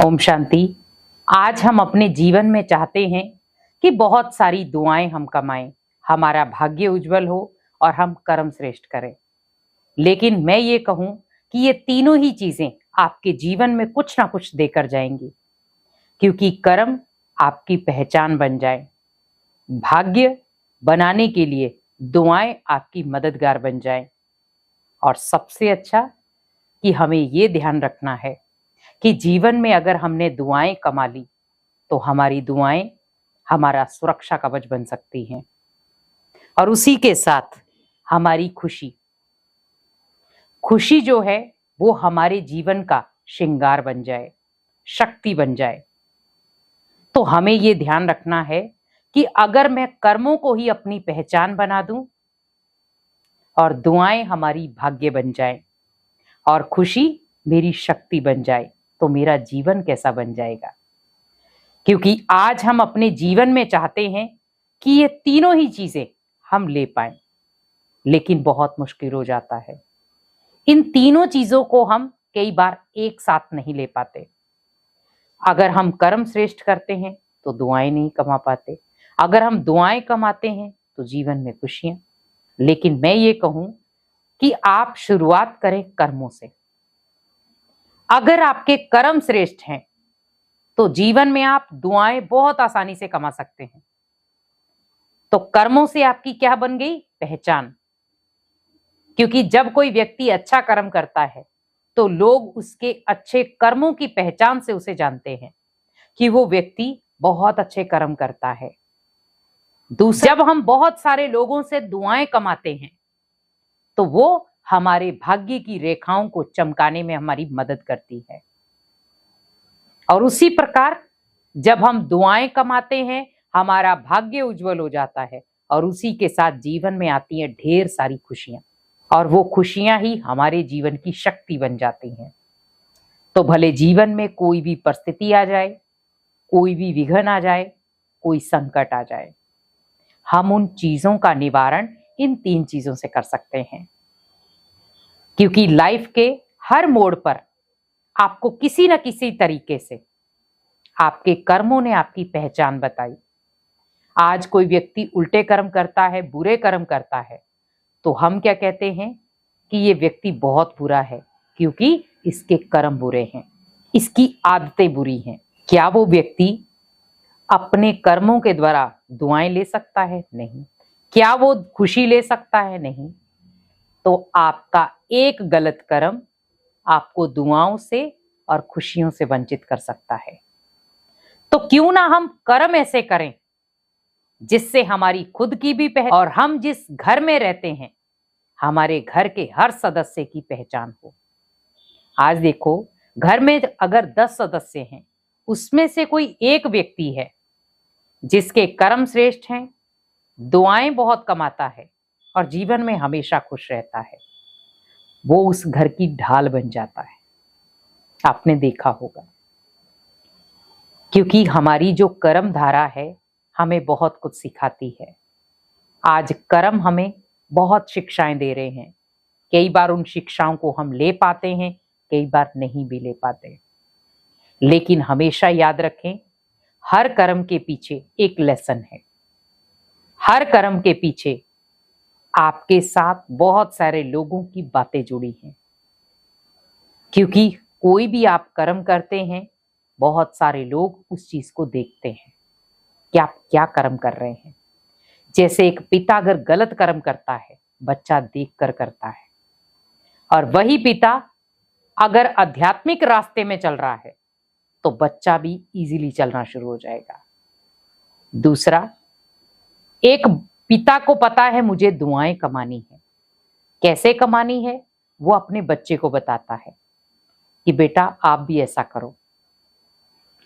ओम शांति। आज हम अपने जीवन में चाहते हैं कि बहुत सारी दुआएं हम कमाएं, हमारा भाग्य उज्जवल हो और हम कर्म श्रेष्ठ करें। लेकिन मैं ये कहूं कि ये तीनों ही चीजें आपके जीवन में कुछ ना कुछ देकर जाएंगी, क्योंकि कर्म आपकी पहचान बन जाए, भाग्य बनाने के लिए दुआएं आपकी मददगार बन जाए। और सबसे अच्छा कि हमें ये ध्यान रखना है कि जीवन में अगर हमने दुआएं कमा ली तो हमारी दुआएं हमारा सुरक्षा कवच बन सकती हैं, और उसी के साथ हमारी खुशी जो है वो हमारे जीवन का श्रृंगार बन जाए, शक्ति बन जाए। तो हमें ये ध्यान रखना है कि अगर मैं कर्मों को ही अपनी पहचान बना दूं और दुआएं हमारी भाग्य बन जाए और खुशी मेरी शक्ति बन जाए, तो मेरा जीवन कैसा बन जाएगा। क्योंकि आज हम अपने जीवन में चाहते हैं कि ये तीनों ही चीजें हम ले पाएं, लेकिन बहुत मुश्किल हो जाता है। इन तीनों चीजों को हम कई बार एक साथ नहीं ले पाते। अगर हम कर्म श्रेष्ठ करते हैं तो दुआएं नहीं कमा पाते, अगर हम दुआएं कमाते हैं तो जीवन में खुशियां। लेकिन मैं ये कहूं कि आप शुरुआत करें कर्मों से। अगर आपके कर्म श्रेष्ठ हैं तो जीवन में आप दुआएं बहुत आसानी से कमा सकते हैं। तो कर्मों से आपकी क्या बन गई? पहचान। क्योंकि जब कोई व्यक्ति अच्छा कर्म करता है तो लोग उसके अच्छे कर्मों की पहचान से उसे जानते हैं कि वो व्यक्ति बहुत अच्छे कर्म करता है। दूसरा, जब हम बहुत सारे लोगों से दुआएं कमाते हैं तो वो हमारे भाग्य की रेखाओं को चमकाने में हमारी मदद करती है। और उसी प्रकार जब हम दुआएं कमाते हैं हमारा भाग्य उज्जवल हो जाता है, और उसी के साथ जीवन में आती हैं ढेर सारी खुशियां, और वो खुशियां ही हमारे जीवन की शक्ति बन जाती हैं। तो भले जीवन में कोई भी परिस्थिति आ जाए, कोई भी विघ्न आ जाए, कोई संकट आ जाए, हम उन चीजों का निवारण इन तीन चीजों से कर सकते हैं। क्योंकि लाइफ के हर मोड़ पर आपको किसी न किसी तरीके से आपके कर्मों ने आपकी पहचान बताई। आज कोई व्यक्ति उल्टे कर्म करता है, बुरे कर्म करता है, तो हम क्या कहते हैं कि ये व्यक्ति बहुत बुरा है, क्योंकि इसके कर्म बुरे हैं, इसकी आदतें बुरी हैं। क्या वो व्यक्ति अपने कर्मों के द्वारा दुआएं ले सकता है? नहीं। क्या वो खुशी ले सकता है? नहीं। तो आपका एक गलत कर्म आपको दुआओं से और खुशियों से वंचित कर सकता है। तो क्यों ना हम कर्म ऐसे करें जिससे हमारी खुद की भी पहचान, और हम जिस घर में रहते हैं हमारे घर के हर सदस्य की पहचान हो। आज देखो, घर में अगर 10 सदस्य हैं, उसमें से कोई एक व्यक्ति है जिसके कर्म श्रेष्ठ हैं, दुआएं बहुत कमाता है और जीवन में हमेशा खुश रहता है, वो उस घर की ढाल बन जाता है। आपने देखा होगा, क्योंकि हमारी जो कर्म धारा है हमें बहुत कुछ सिखाती है। आज कर्म हमें बहुत शिक्षाएं दे रहे हैं। कई बार उन शिक्षाओं को हम ले पाते हैं, कई बार नहीं भी ले पाते। लेकिन हमेशा याद रखें, हर कर्म के पीछे एक लेसन है। हर कर्म के पीछे आपके साथ बहुत सारे लोगों की बातें जुड़ी हैं। क्योंकि कोई भी आप कर्म करते हैं, बहुत सारे लोग उस चीज को देखते हैं कि आप क्या कर्म कर रहे हैं। जैसे एक पिता अगर गलत कर्म करता है, बच्चा देखकर करता है, और वही पिता अगर आध्यात्मिक रास्ते में चल रहा है तो बच्चा भी इजीली चलना शुरू हो जाएगा। दूसरा, एक पिता को पता है मुझे दुआएं कमानी है, कैसे कमानी है वो अपने बच्चे को बताता है कि बेटा आप भी ऐसा करो।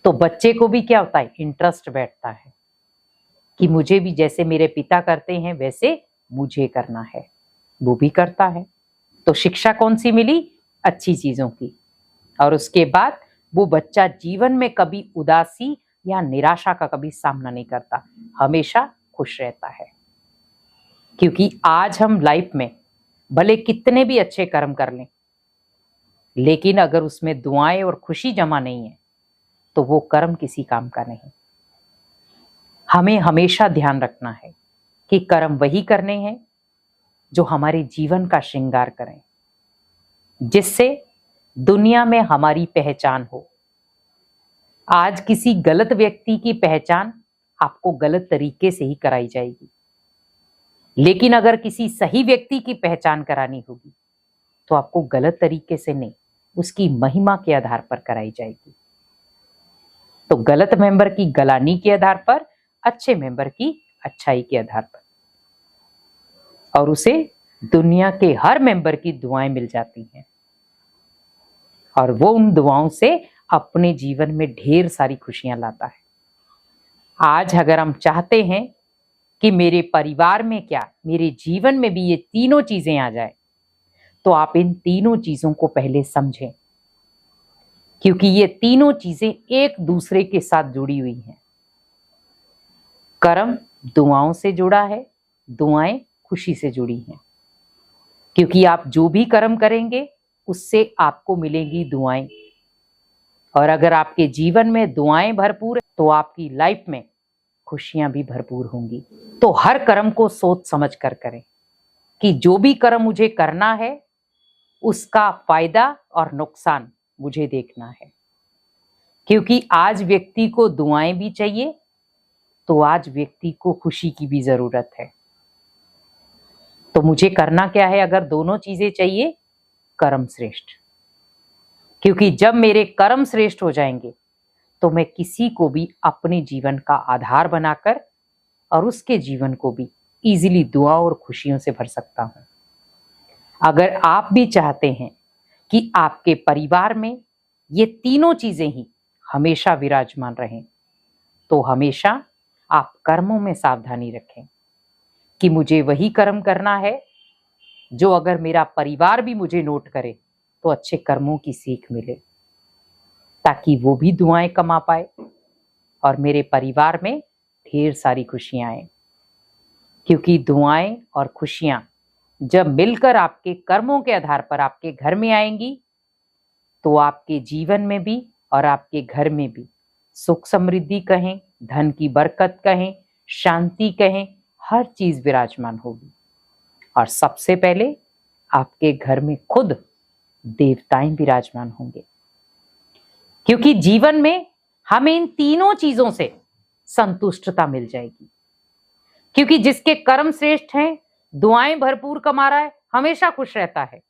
तो बच्चे को भी क्या होता है? इंटरेस्ट बैठता है कि मुझे भी जैसे मेरे पिता करते हैं वैसे मुझे करना है, वो भी करता है। तो शिक्षा कौन सी मिली? अच्छी चीजों की। और उसके बाद वो बच्चा जीवन में कभी उदासी या निराशा का कभी सामना नहीं करता, हमेशा खुश रहता है। क्योंकि आज हम लाइफ में भले कितने भी अच्छे कर्म कर लें, लेकिन अगर उसमें दुआएं और खुशी जमा नहीं है तो वो कर्म किसी काम का नहीं। हमें हमेशा ध्यान रखना है कि कर्म वही करने हैं जो हमारे जीवन का श्रृंगार करें, जिससे दुनिया में हमारी पहचान हो। आज किसी गलत व्यक्ति की पहचान आपको गलत तरीके से ही कराई जाएगी, लेकिन अगर किसी सही व्यक्ति की पहचान करानी होगी तो आपको गलत तरीके से नहीं, उसकी महिमा के आधार पर कराई जाएगी। तो गलत मेंबर की गलानी के आधार पर, अच्छे मेंबर की अच्छाई के आधार पर, और उसे दुनिया के हर मेंबर की दुआएं मिल जाती हैं और वो उन दुआओं से अपने जीवन में ढेर सारी खुशियां लाता है। आज अगर हम चाहते हैं कि मेरे परिवार में क्या, मेरे जीवन में भी ये तीनों चीजें आ जाए, तो आप इन तीनों चीजों को पहले समझें, क्योंकि ये तीनों चीजें एक दूसरे के साथ जुड़ी हुई हैं। कर्म दुआओं से जुड़ा है, दुआएं खुशी से जुड़ी हैं, क्योंकि आप जो भी कर्म करेंगे उससे आपको मिलेंगी दुआएं। और अगर आपके जीवन में दुआएं भरपूर है तो आपकी लाइफ में खुशियां भी भरपूर होंगी। तो हर कर्म को सोच समझ कर करें कि जो भी कर्म मुझे करना है उसका फायदा और नुकसान मुझे देखना है, क्योंकि आज व्यक्ति को दुआएं भी चाहिए तो आज व्यक्ति को खुशी की भी जरूरत है। तो मुझे करना क्या है? अगर दोनों चीजें चाहिए, कर्म श्रेष्ठ, क्योंकि जब मेरे कर्म श्रेष्ठ हो जाएंगे तो मैं किसी को भी अपने जीवन का आधार बनाकर और उसके जीवन को भी इजीली दुआ और खुशियों से भर सकता हूं। अगर आप भी चाहते हैं कि आपके परिवार में ये तीनों चीजें ही हमेशा विराजमान रहें, तो हमेशा आप कर्मों में सावधानी रखें कि मुझे वही कर्म करना है जो अगर मेरा परिवार भी मुझे नोट करे तो अच्छे कर्मों की सीख मिले, ताकि वो भी दुआएं कमा पाए और मेरे परिवार में ढेर सारी खुशियां आए। क्योंकि दुआएं और खुशियां जब मिलकर आपके कर्मों के आधार पर आपके घर में आएंगी तो आपके जीवन में भी और आपके घर में भी सुख समृद्धि कहें, धन की बरकत कहें, शांति कहें, हर चीज विराजमान होगी। और सबसे पहले आपके घर में खुद देवताएं विराजमान होंगे, क्योंकि जीवन में हमें इन तीनों चीजों से संतुष्टता मिल जाएगी। क्योंकि जिसके कर्म श्रेष्ठ हैं, दुआएं भरपूर कमा रहा है, हमेशा खुश रहता है,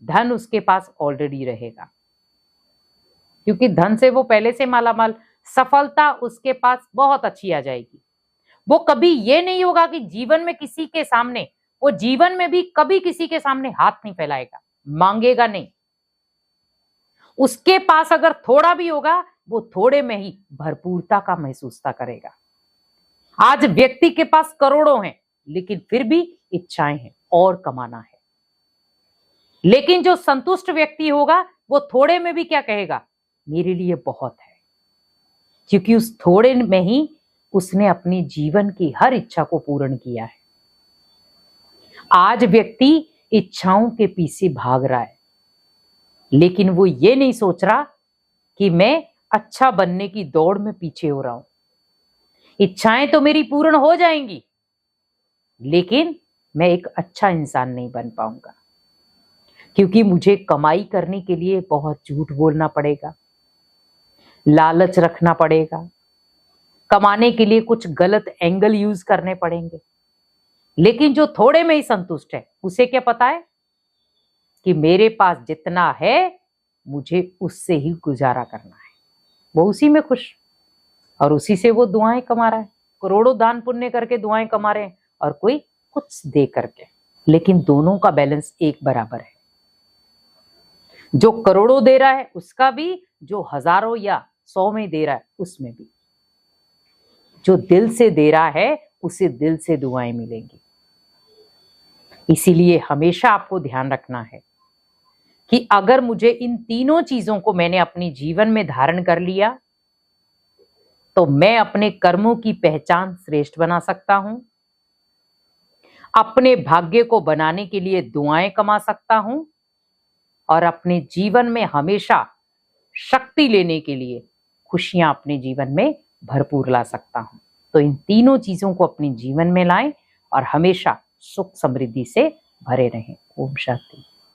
धन उसके पास ऑलरेडी रहेगा, क्योंकि धन से वो पहले से मालामाल, सफलता उसके पास बहुत अच्छी आ जाएगी। वो कभी ये नहीं होगा कि जीवन में किसी के सामने, वो जीवन में भी कभी किसी के सामने हाथ नहीं फैलाएगा, मांगेगा नहीं। उसके पास अगर थोड़ा भी होगा, वो थोड़े में ही भरपूरता का महसूसता करेगा। आज व्यक्ति के पास करोड़ों हैं, लेकिन फिर भी इच्छाएं हैं और कमाना है। लेकिन जो संतुष्ट व्यक्ति होगा, वो थोड़े में भी क्या कहेगा? मेरे लिए बहुत है, क्योंकि उस थोड़े में ही उसने अपनी जीवन की हर इच्छा को पूर्ण किया है। आज व्यक्ति इच्छाओं के पीछे भाग रहा है, लेकिन वो ये नहीं सोच रहा कि मैं अच्छा बनने की दौड़ में पीछे हो रहा हूं। इच्छाएं तो मेरी पूर्ण हो जाएंगी, लेकिन मैं एक अच्छा इंसान नहीं बन पाऊंगा, क्योंकि मुझे कमाई करने के लिए बहुत झूठ बोलना पड़ेगा, लालच रखना पड़ेगा, कमाने के लिए कुछ गलत एंगल यूज करने पड़ेंगे। लेकिन जो थोड़े में ही संतुष्ट है, उसे क्या पता है कि मेरे पास जितना है मुझे उससे ही गुजारा करना है। वो उसी में खुश, और उसी से वो दुआएं कमा रहा है। करोड़ों दान पुण्य करके दुआएं कमा रहे हैं और कोई कुछ दे करके, लेकिन दोनों का बैलेंस एक बराबर है। जो करोड़ों दे रहा है उसका भी, जो हजारों या 100 में दे रहा है उसमें भी। जो दिल से दे रहा है उसे दिल से दुआएं मिलेंगी। इसीलिए हमेशा आपको ध्यान रखना है कि अगर मुझे इन तीनों चीजों को मैंने अपने जीवन में धारण कर लिया, तो मैं अपने कर्मों की पहचान श्रेष्ठ बना सकता हूं, अपने भाग्य को बनाने के लिए दुआएं कमा सकता हूं, और अपने जीवन में हमेशा शक्ति लेने के लिए खुशियां अपने जीवन में भरपूर ला सकता हूं। तो इन तीनों चीजों को अपने जीवन में लाएं और हमेशा सुख समृद्धि से भरे रहें। ओम शांति।